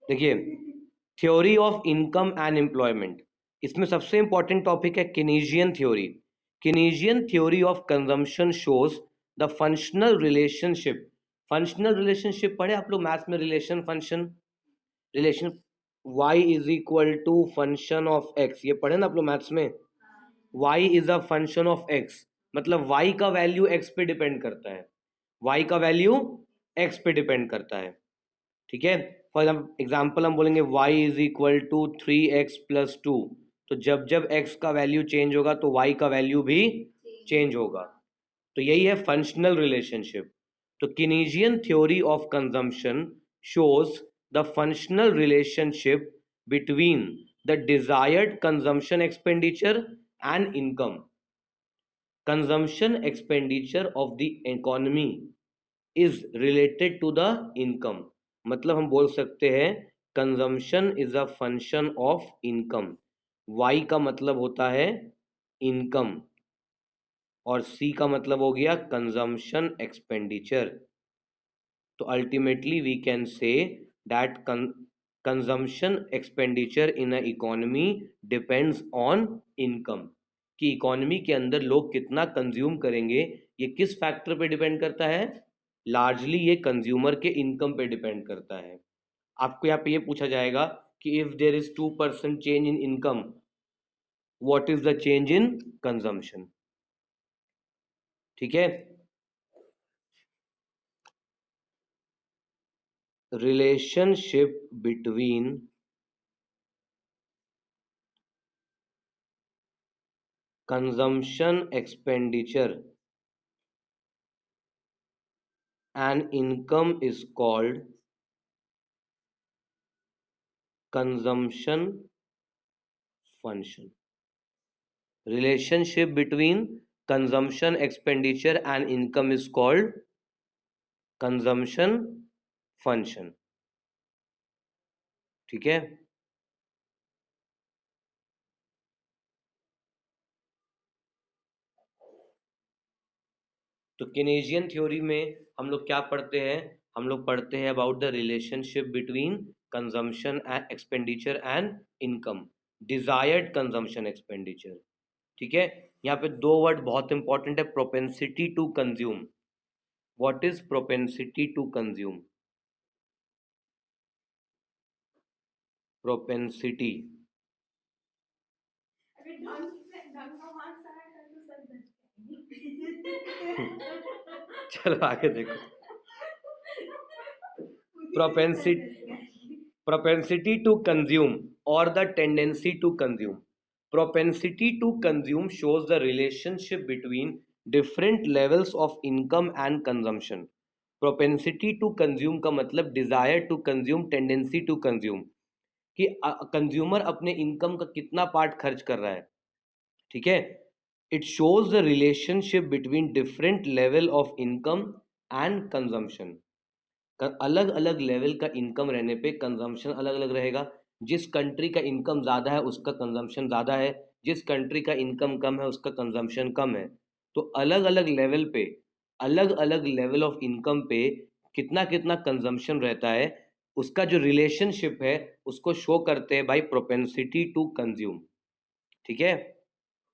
देखिए, theory of income and employment, इसमें सबसे इंपॉर्टेंट टॉपिक है Keynesian theory. Keynesian theory of consumption shows the functional relationship पढ़े आप लोग मैथ्स में, relation y is equal to function of x, ये पढ़े ना आप लोग मैथ्स में। y is a function of x, मतलब y का वैल्यू x पे डिपेंड करता है, y का वैल्यू x पे डिपेंड करता है। ठीक है, फॉर एग्जाम्पल हम बोलेंगे y is equal to 3x+2, तो जब जब x का वैल्यू चेंज होगा तो y का वैल्यू भी चेंज होगा। तो यही है फंक्शनल रिलेशनशिप। तो Keynesian theory of consumption shows the functional relationship between the desired consumption expenditure and income. Consumption expenditure of the economy is related to the income, मतलब हम बोल सकते हैं consumption is a function of income. Y का मतलब होता है income और सी का मतलब हो गया कंजम्पशन एक्सपेंडिचर। तो ultimately we can say that consumption expenditure in a economy depends on income, कि इकोनॉमी के अंदर लोग कितना कंज्यूम करेंगे ये किस फैक्टर पे डिपेंड करता है, लार्जली ये कंज्यूमर के इनकम पे डिपेंड करता है। आपको यहाँ पे ये पूछा जाएगा कि if there is 2% change in income, what is the change in consumption. ठीक है, relationship between consumption expenditure and income is called consumption function. Relationship between consumption expenditure and income is called consumption function. ठीक है, तो केनेजियन theory में हम लोग क्या पढ़ते हैं, हम लोग पढ़ते हैं about the relationship between consumption and expenditure and income, desired consumption expenditure. ठीक है, यहाँ पे दो वर्ड बहुत इंपॉर्टेंट है, propensity to consume. What is propensity to consume? Propensity, चलो आगे देखो। Propensity, propensity to consume or the tendency to consume. Propensity to consume shows the relationship between different levels of income and consumption. Propensity to consume का मतलब desire to consume, tendency to consume, कि consumer अपने income का कितना part खर्च कर रहा है। ठीक है, it shows the relationship between different level of income and consumption. अलग अलग लेवल का इनकम रहने पे कंजम्पशन अलग अलग रहेगा। जिस कंट्री का इनकम ज़्यादा है उसका कंजम्पशन ज़्यादा है, जिस कंट्री का इनकम कम है उसका कंजम्पशन कम है। तो अलग अलग लेवल पे, अलग अलग लेवल ऑफ इनकम पे कितना कितना कंजम्पशन रहता है, उसका जो रिलेशनशिप है उसको शो करते हैं बाई प्रोपेंसिटी टू कंज्यूम। ठीक है,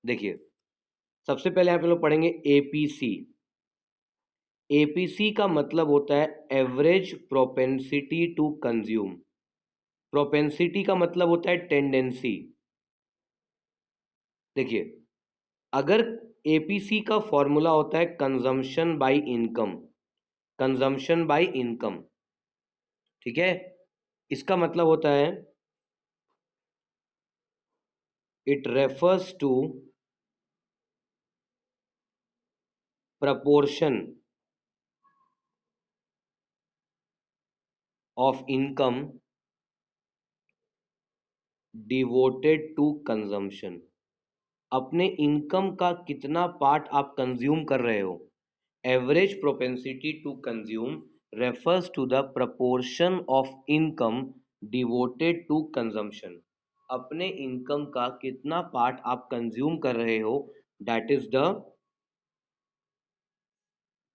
देखिए सबसे पहले यहाँ पे लोग पढ़ेंगे एपीसी। एपीसी का मतलब होता है average propensity to consume. Propensity का मतलब होता है टेंडेंसी। देखिए, अगर एपीसी का फॉर्मूला होता है consumption by income, consumption by income. ठीक है, इसका मतलब होता है it refers to proportion of income devoted to consumption. अपने इनकम का कितना पार्ट आप कंज्यूम कर रहे हो। Average propensity to consume refers to the proportion of income devoted to consumption। अपने इनकम का कितना पार्ट आप कंज्यूम कर रहे हो, that is the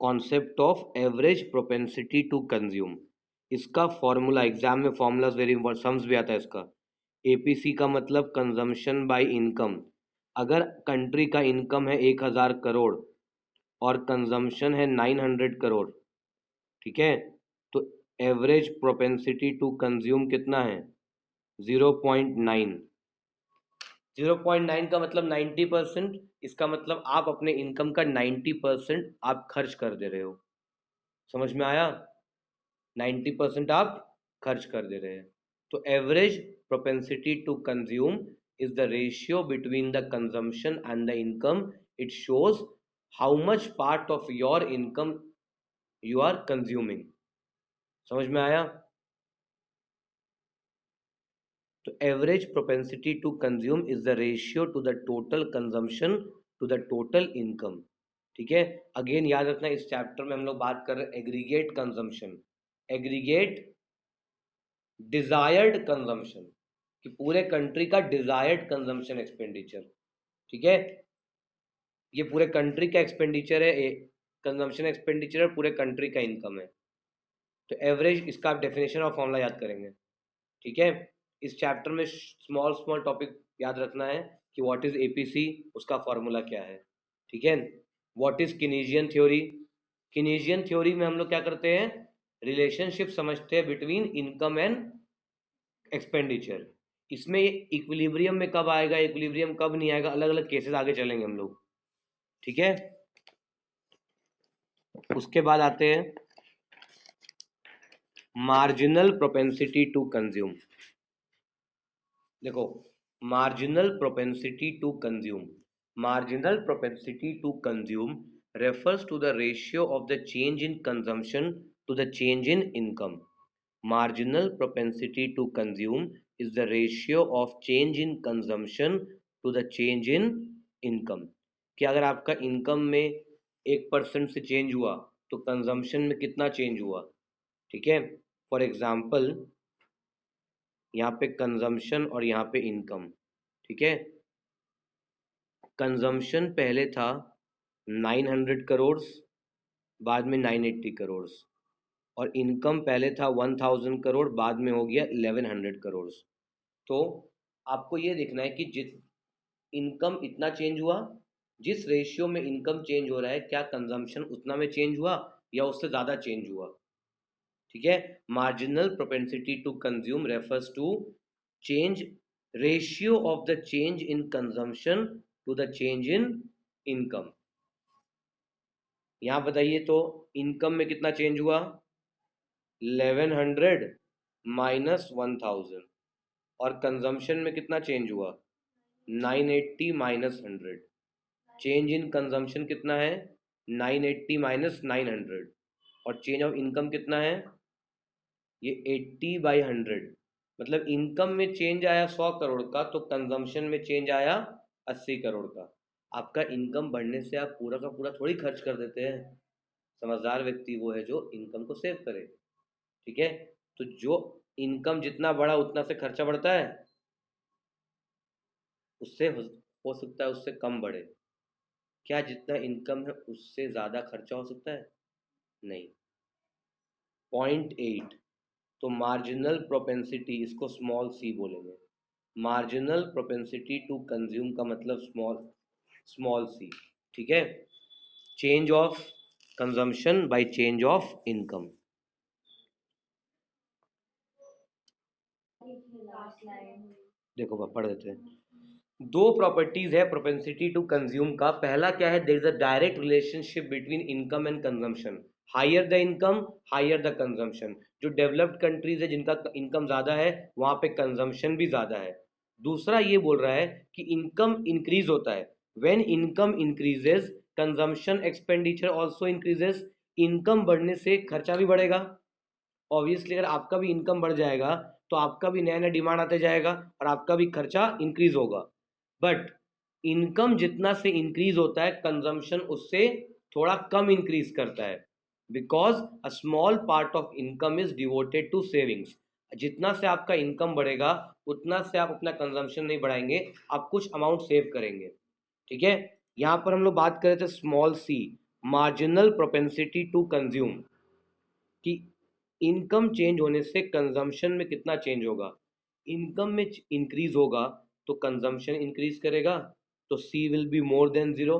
concept of average propensity to consume. इसका फॉर्मूला एग्जाम में फॉर्मूलाज वेरी इंपॉर्टेंट, सम्स भी आता है इसका। एपीसी का मतलब कंजम्पशन बाय इनकम। अगर कंट्री का इनकम है 1000 करोड़ और कंजम्पशन है 900 करोड़, ठीक है, तो एवरेज प्रोपेंसिटी टू कंज्यूम कितना है? 0.9। 0.9 का मतलब 90%। इसका मतलब आप अपने इनकम का 90% आप खर्च कर दे रहे हो। समझ में आया? 90% आप खर्च कर दे रहे हैं। तो average propensity to consume is the ratio between the consumption and the income. It shows how much part of your income you are consuming. समझ में आया? तो average propensity to consume is the ratio to the total consumption to the total income. ठीक है, again याद रखना इस chapter में हम लोग बात कर रहे हैं aggregate consumption, aggregate desired consumption, कि पूरे कंट्री का डिजायर्ड कंजम्पशन एक्सपेंडिचर। ठीक है, ये पूरे कंट्री का एक्सपेंडिचर है, कंजम्पशन एक्सपेंडिचर है, पूरे कंट्री का इनकम है। तो एवरेज, इसका आप डेफिनेशन और फॉर्मूला याद करेंगे। ठीक है, इस चैप्टर में स्मॉल स्मॉल टॉपिक याद रखना है कि व्हाट इज एपीसी, उसका फॉर्मूला क्या है। ठीक है, व्हाट इज किनीजियन थ्योरी। किनीजियन थ्योरी में हम लोग क्या करते हैं? रिलेशनशिप समझते हैं बिटवीन इनकम एंड एक्सपेंडिचर। इसमें इक्विलिब्रियम में कब आएगा, इक्विलिब्रियम कब नहीं आएगा, अलग अलग केसेस आगे चलेंगे हम लोग। ठीक है, उसके बाद आते हैं मार्जिनल प्रोपेंसिटी टू कंज्यूम। देखो, marginal propensity to consume, marginal propensity to consume refers to the ratio of the change in consumption to the change in income. Marginal propensity to consume is the ratio of change in consumption to the change in income. कि अगर आपका income में 1% से change हुआ तो consumption में कितना change हुआ। ठीक है, फॉर एग्जाम्पल यहाँ पे कंजम्पशन और यहाँ पे इनकम। ठीक है, कंजम्पशन पहले था 900 करोड़, बाद में 980 करोड़, और इनकम पहले था 1000 करोड़, बाद में हो गया 1100 करोड़। तो आपको ये देखना है कि जिस इनकम इतना चेंज हुआ, जिस रेशियो में इनकम चेंज हो रहा है, क्या कंजम्पशन उतना में चेंज हुआ या उससे ज़्यादा चेंज हुआ। ठीक है, marginal propensity to consume refers to change, ratio of the change in consumption to the change in income. यहां बताइए तो इनकम में कितना चेंज हुआ? 1100 माइनस 1000। और कंजम्पशन में कितना चेंज हुआ? 980 माइनस 100। चेंज इन कंजम्पशन कितना है? 980 माइनस 900। और चेंज ऑफ इनकम कितना है? ये 80/100। मतलब इनकम में चेंज आया 100 करोड़ का, तो कंजम्पशन में चेंज आया 80 करोड़ का। आपका इनकम बढ़ने से आप पूरा का पूरा थोड़ी खर्च कर देते हैं। समझदार व्यक्ति वो है जो इनकम को सेव करे। ठीक है, तो जो इनकम जितना बढ़ा उतना से खर्चा बढ़ता है, उससे हो सकता है उससे कम बढ़े। क्या जितना इनकम है उससे ज़्यादा खर्चा हो सकता है? नहीं। 0.8। तो मार्जिनल प्रोपेंसिटी, इसको स्मॉल सी बोलेंगे। मार्जिनल प्रोपेंसिटी टू कंज्यूम का मतलब स्मॉल, स्मॉल सी। ठीक है, change of consumption by change of income. देखो पढ़ देते हैं। दो प्रॉपर्टीज है प्रोपेंसिटी टू कंज्यूम का। पहला क्या है? There is a direct relationship between income and consumption. Higher the income, higher the consumption. जो डेवलप्ड कंट्रीज है जिनका इनकम ज्यादा है, वहां पे कंजम्पशन भी ज्यादा है। दूसरा ये बोल रहा है कि इनकम इंक्रीज होता है, when income increases consumption expenditure also increases. Income बढ़ने से खर्चा भी बढ़ेगा। ऑब्वियसली अगर आपका भी इनकम बढ़ जाएगा तो आपका भी नया नया डिमांड आते जाएगा और आपका भी खर्चा इंक्रीज होगा। बट इनकम जितना से इंक्रीज होता है, कंजम्पशन उससे थोड़ा कम इंक्रीज करता है, because a small part of income is devoted to savings. जितना से आपका इनकम बढ़ेगा उतना से आप अपना कंजम्पशन नहीं बढ़ाएंगे, आप कुछ अमाउंट सेव करेंगे। ठीक है, यहां पर हम लोग बात कर रहे थे small c, marginal propensity to consume, कि इनकम चेंज होने से कंजम्पशन में कितना चेंज होगा? इनकम में इंक्रीज होगा तो कंजम्पशन इंक्रीज करेगा, तो C will be more than zero,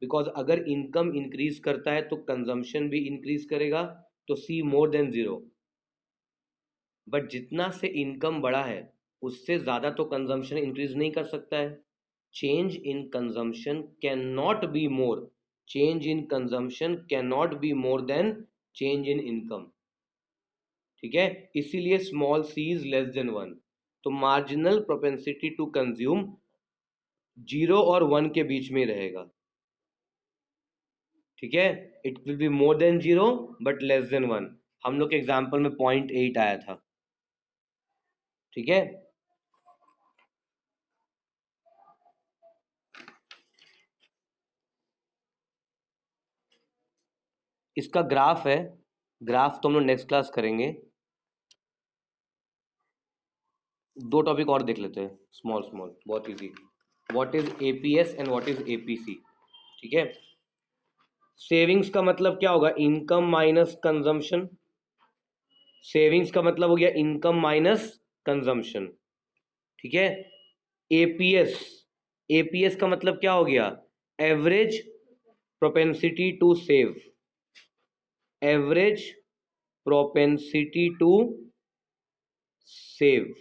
because अगर इनकम इंक्रीज करता है तो कंजम्पशन भी इंक्रीज करेगा, तो C more than zero. But जितना से इनकम बढ़ा है उससे ज़्यादा तो कंजम्पशन इंक्रीज नहीं कर सकता है। Change in consumption can not be more, change in consumption can not be more than change in income. ठीक है, इसीलिए small C is less than one. तो marginal propensity to consume zero और one के बीच में रहेगा। ठीक है, it will be more than zero but less than one. हम लोग के एग्जाम्पल में 0.8 आया था। ठीक है, इसका ग्राफ है, ग्राफ तो हम लोग नेक्स्ट क्लास करेंगे। दो टॉपिक और देख लेते हैं, स्मॉल स्मॉल, बहुत easy. What is APS and what is APC. ठीक है, सेविंग्स का मतलब क्या होगा? Income minus consumption. सेविंग्स का मतलब हो गया इनकम माइनस कंजम्पशन। ठीक है, एपीएस, एपीएस का मतलब क्या हो गया? Average propensity to save, average propensity to save.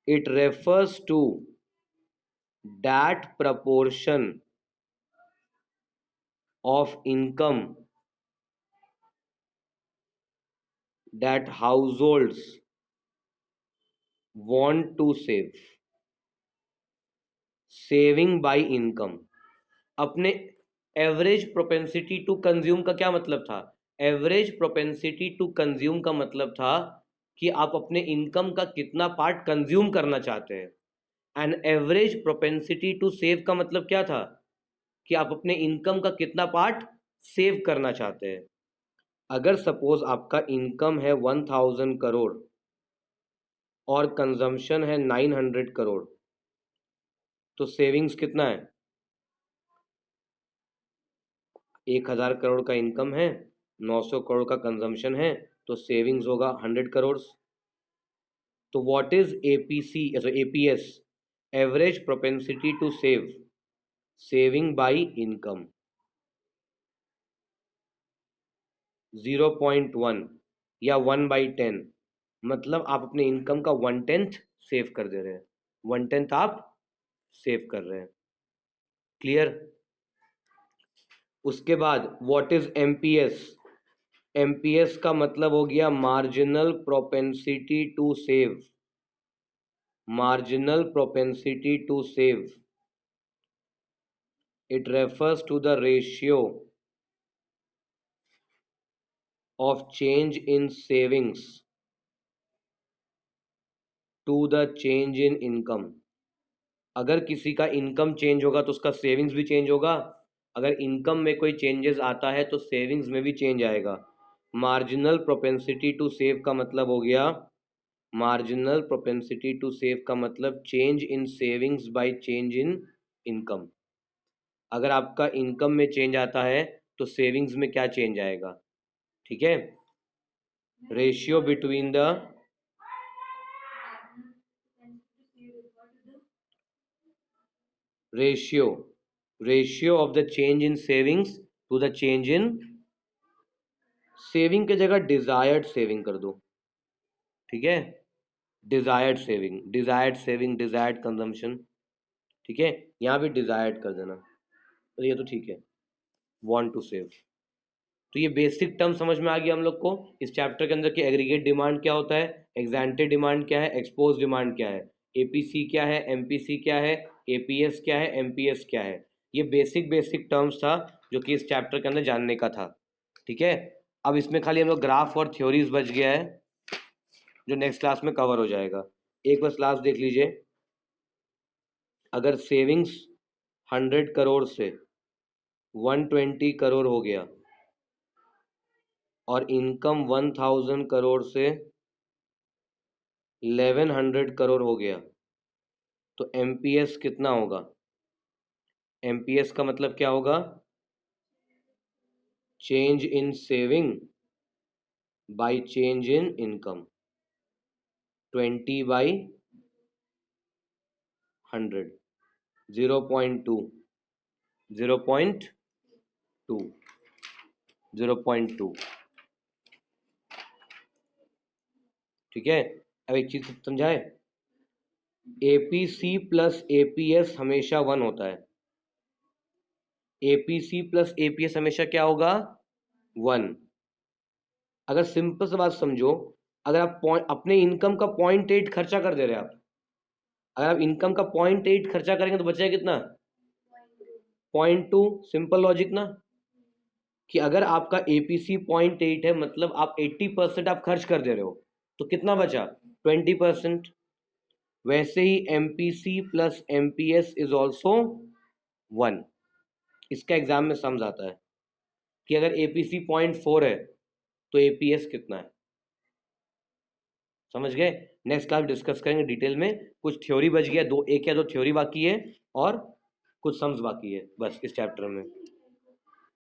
It refers to that proportion of income that households want to save. Saving by income. अपने एवरेज प्रोपेंसिटी टू कंज्यूम का क्या मतलब था? एवरेज प्रोपेंसिटी टू कंज्यूम का मतलब था कि आप अपने इनकम का कितना पार्ट कंज्यूम करना चाहते हैं। And average propensity to save का मतलब क्या था? कि आप अपने इनकम का कितना पार्ट सेव करना चाहते हैं। अगर सपोज आपका इनकम है 1000 करोड़ और कंजम्पशन है 900 करोड़, तो सेविंग्स कितना है? 1000 करोड़ का इनकम है, 900 करोड़ का कंजम्पशन है, तो सेविंग्स होगा 100 करोड़। तो what is APC, APS? Average propensity to save, saving by income. 0.1 या 1/10, मतलब आप अपने इनकम का 1/10 सेव कर दे रहे हैं, 1/10 आप सेव कर रहे हैं। क्लियर? उसके बाद व्हाट इज एमपीएस? एमपीएस का मतलब हो गया marginal propensity to save, marginal propensity to save. It refers to the ratio of change in savings to the change in income. अगर किसी का इनकम चेंज होगा तो उसका सेविंग्स भी चेंज होगा, अगर इनकम में कोई चेंजेस आता है तो सेविंग्स में भी चेंज आएगा। मार्जिनल प्रोपेंसिटी टू सेव का मतलब हो गया, मार्जिनल प्रोपेंसिटी टू सेव का मतलब change in savings by change in income. अगर आपका इनकम में चेंज आता है तो सेविंग्स में क्या चेंज आएगा? ठीक है, ratio between the ratio, ratio of the change in savings to the change in, saving की जगह डिजायर्ड सेविंग कर दो। ठीक है, desired saving, desired saving, desired consumption. ठीक है, यहाँ भी डिजायर्ड कर देना, तो ये तो ठीक है, वांट टू सेव। तो ये बेसिक टर्म समझ में आ गया हम लोग को। इस चैप्टर के अंदर की एग्रीगेट डिमांड क्या होता है, एग्जेंटे डिमांड क्या है, एक्सपोज डिमांड क्या है, एपीसी क्या है, एमपीसी क्या है, एपीएस क्या है, एमपीएस क्या है। ये बेसिक बेसिक टर्म्स था जो कि इस चैप्टर के अंदर जानने का था। ठीक है, अब इसमें खाली हम लोग ग्राफ और थ्योरीज बच गया है जो नेक्स्ट क्लास में कवर हो जाएगा। एक बस लास्ट देख लीजिए, अगर सेविंग्स 100 करोड़ से 120 करोड़ हो गया और इनकम 1000 करोड़ से 1100 करोड़ हो गया, तो एमपीएस कितना होगा? एमपीएस का मतलब क्या होगा? Change in saving by change in income, 20/100, 0.2, 0.2, 0.2। ठीक है, अब एक चीज समझाए, एपीसी प्लस एपीएस हमेशा 1 होता है। एपीसी प्लस एपीएस हमेशा क्या होगा? 1। अगर सिंपल सी बात समझो, अगर आप अपने इनकम का 0.8 खर्चा कर दे रहे हैं आप, अगर आप इनकम का 0.8 खर्चा करेंगे तो बचेगा कितना? 0.2। सिंपल लॉजिक ना, कि अगर आपका एपीसी 0.8 है मतलब आप 80% आप खर्च कर दे रहे हो, तो कितना बचा? 20%। वैसे ही MPC plus MPS is also 1। इसका एग्जाम में समझ आता है कि अगर एपीसी 0.4 है तो एपीएस कितना है। समझ गए? नेक्स्ट क्लास डिस्कस करेंगे डिटेल में। कुछ थ्योरी बच गया, दो एक या दो थ्योरी बाकी है और कुछ सम्स बाकी है बस इस चैप्टर में।